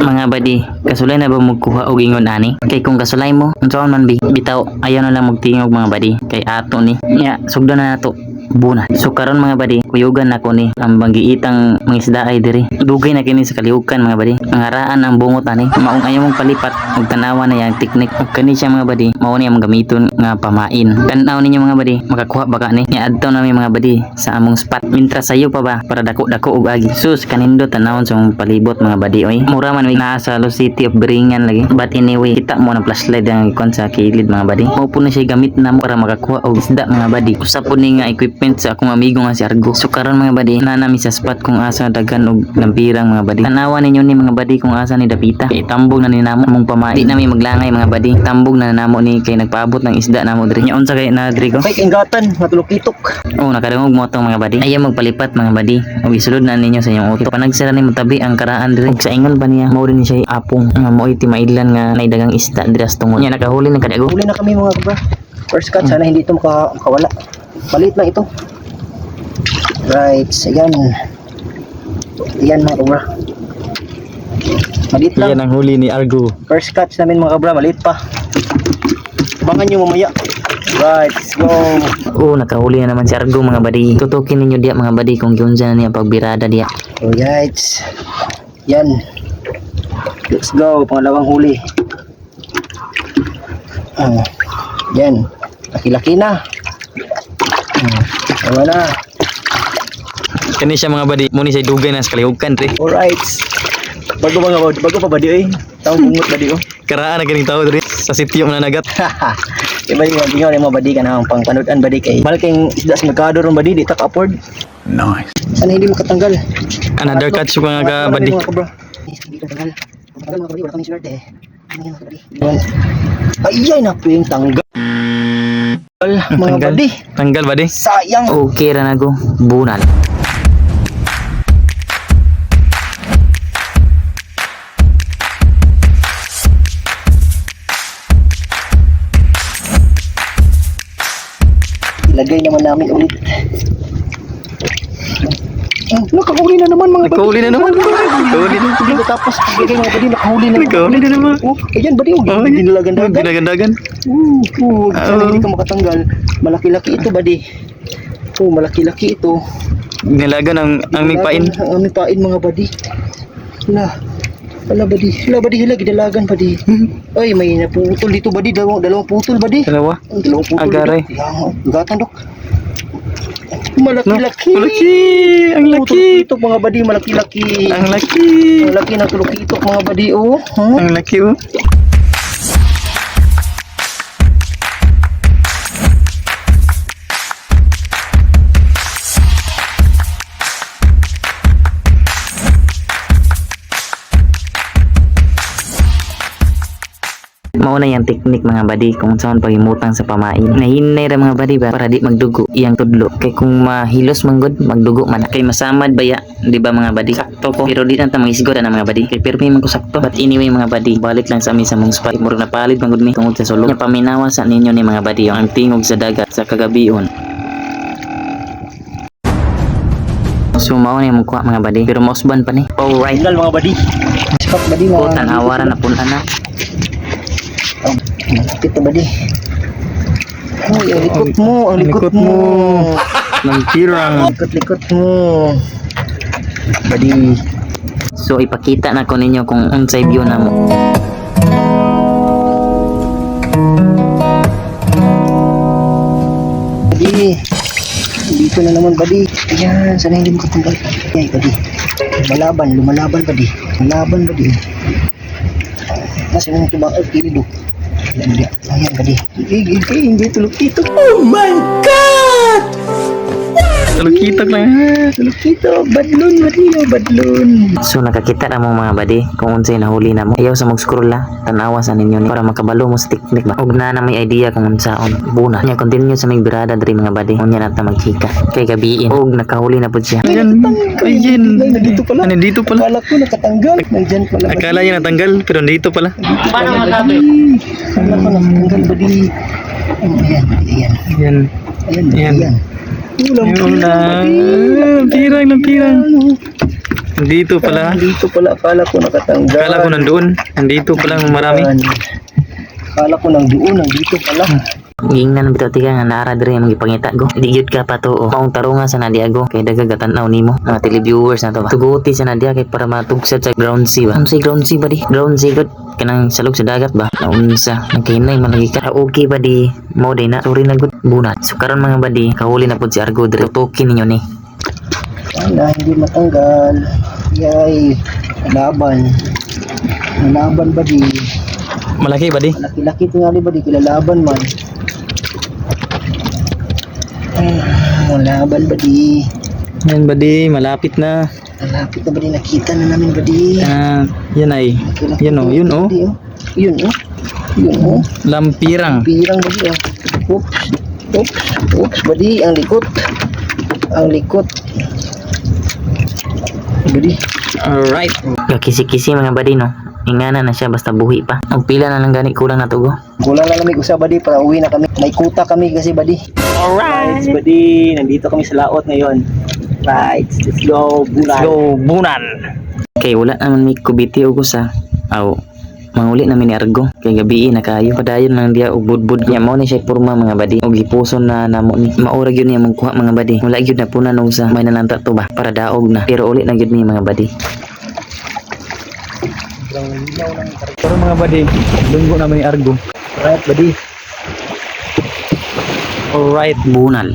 Mga badi, kasulay na ba magkuha og ingon ani? Kay kung kasulay mo, unsaon man bitaw, ayaw na lang magtingog mga badi. Kay ato ni. Nya, sugdan na nato. Buna. So karon mga badi, kuyugan nako ni ang banggiitang mga isda ay diri. Dugay na kini sa kalihukan mga badi. Ang haraan ang bungot ani, maong ayaw mong palipat ug tanawa na yang teknik. Ug kani siya mga badi, mao ni ang gamiton nga pamain. Tan-aw ninyo mga badi, makakuha ba ka ni? Nya adto na mi mga badi sa among spot. Mintra sayo pa ba para dako-dako og agi. Sus kanindot tanawon sa mong palibot mga badi oy. Mura man mi naa sa City of Biringan lagi. But anyway, kita mo na flashlight ang ikon sa kilid mga badi. Mao po na siya gamit na mo para makakuha og isda mga badi. Usa po ni nga equipment sa akong amigo nga si Argo. So karon mga badi, nanami sa spot kung asa dagan og lampirang mga badi. Tanawan ninyo ni mga badi kung asa ni dapita. Kay tambog na ni namo mong pamain. Di nami maglangay mga badi. Tambog na namo ni kay nagpaabot ng isda namo diri. Nya unsa kay na diri ko? Kay ingatan, matulok-itok. Oh, nakadungog mo tong mga badi. Ayaw magpalipat mga badi. Og isulod na ninyo sa inyong auto. Panagsara ni matabi ang karaan diri. Og sa ingon ba niya, mao rin siya apong nga mo'y timaidlan nga naidagang isda diri sa tungod. Nya nakahuli na kadago. Huli na kami mga kabra. First cut, sana hindi ito makawala. Palit na ito. Right, ayan. Ayan mga kabra. Malit lang. Yan ang huli ni Argo. First catch namin mga kabra, maliit pa. Abangan nyo mamaya. Right, let's go. Oh, nakahuli na naman si Argo mga badi. Tutukin ninyo diya mga badi kung giunsa na niya pagbirada diya. Alright. Yan. Let's go, pangalawang huli. Yan. Laki-laki na. Ewan na. Kani siya mga badi, muni siya dugay na sa kalihukan tre. Alright. Bago pa ba di eh? Taong bungot ba di oh? Karaan na ganing tao diri sa sitio na nagat. Iba yung mga badi ka na ang pangpanudan badi kay mahal kayong isda sa merkado ron badi, di tak afford. Nice. Sana hindi makatanggal. Another catch mga ka badi. Hindi ka tanggal. Tanggal mga badi, wala kami swerte eh. Ayay na po yung tanggal. Mga badi. Tanggal badi. Sayang. Okay ra nago. Bunal. Ilagay naman namin ulit. Nakahuli na naman mga badi. Nakahuli na naman. Nakahuli na naman. Tapos ilagay mga badi, nakahuli na. Nakahuli na naman. Oh, ayan badi. Oh, dinalagan-dagan. Dinagandagan. Sana hindi ka makatanggal. Malaki-laki ito badi. Oh, malaki-laki ito. Nilagan ang aming pain. Ang aming pain mga badi. Wala badi. Wala badi, hila gidalagan badi. Ay, may naputol dito badi. Dalawang putol badi. Dalawa. Dalawang putol. Agaray. Gatan dok. Malaki-laki. Malaki. Ang laki. Ito mga badi, malaki-laki. Ang laki. Ang laki ng tulok-itok mga badi oh. Ang laki oh. Mao na yang teknik mga badi kung saan pagimutang sa pamain. Nahinay ra mga badi ba para di magdugo iyang tudlo. Kay kung mahilos manggod magdugo man. Kay masamad baya, di ba mga badi? Sakto ko. Pero di na ta mangisgod na mga badi. Kay permi man ko sakto. But anyway mga badi, balik lang sa amin sa mong spot. Murag napalit manggod mi tungod sa sulod. Nya paminawa sa ninyo ni mga badi ang tingog sa dagat sa kagabion. So mao ni mong kuha mga badi. Pero mausban pa ni. Alright. Tanggal mga badi. Spot badi O mga. tanawaran na pun na. Ito badi. Ay, ang likot mo, ang likot mo. Ng tirang. Likot mo. Badi. So ipakita na ko ninyo kung unsay view na mo. Badi. Dito na naman badi. Ayan, sana hindi makatanggal. Ay, badi. Lumalaban badi. Lumalaban badi. Nasa nang tubang ay kilo. Ayan badi. Hindi tulog-itok. Oh my God! Tulog-itok lang. Tulog-itok. Badlon badi. Badlon. So nakakita na mo mga badi kung unsay nahuli na mo. Ayaw sa mag-scroll la, tanawa sa ninyo ni para makabalo mo sa teknik ba. Og na may idea kung unsaon. Buna. Nya continue sa may birada diri mga badi. Unya na ta magchika. Kay gabiin. Og nakahuli na pud siya. Ayan. Ayan. Nandito pala. Nandito pala. Akala ko nakatanggal. Nandyan pala. Akala niya natanggal pero dito pala. Paano masabi? Akala ko nakatanggal badi. Ayan badi. Ayan. Ayan. Ayan badi. Ayan. Ayan. Ulam Yung na. Pirang. Dito pala. Dito pala, akala ko nakatanggal. Kala ko nandoon. Nandito pala marami. Akala ko nandoon, nandito pala. Gingnan bitaw tika nga naara diri ang gipangita go. Di gyud ka pa to. Maong tarunga sa Nadia go kay dagagatan-aw nimo. Mga televiewers na to ba. Tuguti sa Nadia kay para matugsad sa ground sea ba. Say ground sea ba di? Ground sea god kanang salog sa dagat ba. Naunsa nagkahinay man lagi ka. Okay ba di? Mo day na sorry na good bunat. So karon mga badi kahuli na pud si Argo diri. Tutukin ninyo ni. Sana hindi matanggal. Yay. Laban. Laban ba di? Malaki ba di? Laki-laki tingali ba di? Kilalaban man. Laban ba di? Yan ba di? Malapit na. Malapit na ba di? Nakita na namin ba di? Yan ay. Laki-laki Yan oh. ba Yun oh. di, Yun oh. Yun oh. Lampirang. Pirang ba di? Oops. Oops. Oops ba di? Ang likot. Ang likot. Ba di? Alright. Kisi-kisi mga badi no. Ingana na siya basta buhi pa. Ang pila na lang gani kulang na to go. Kulang na lamig usa ba di? Para uwi na kami. May kuta kami kasi ba di? Alright, buddy. Nandito kami sa laot ngayon. Right, let's go, Bulan. Let's go, Bunan. Kay wala naman may kubiti o gusa. Aw, manguli namin ni Argo. Kay gabi na kayo. Padayon lang dia og budbud niya. Mao ni siya porma mga badi. Og gipuson na namo ni. Maura gyud niya magkuha mga badi. Wala gyud na punan og sa may nalanta to ba para daog na. Pero uli na gyud ni mga badi. Pero mga badi, lunggo naman ni Argo. Right, buddy. Alright. Bunal.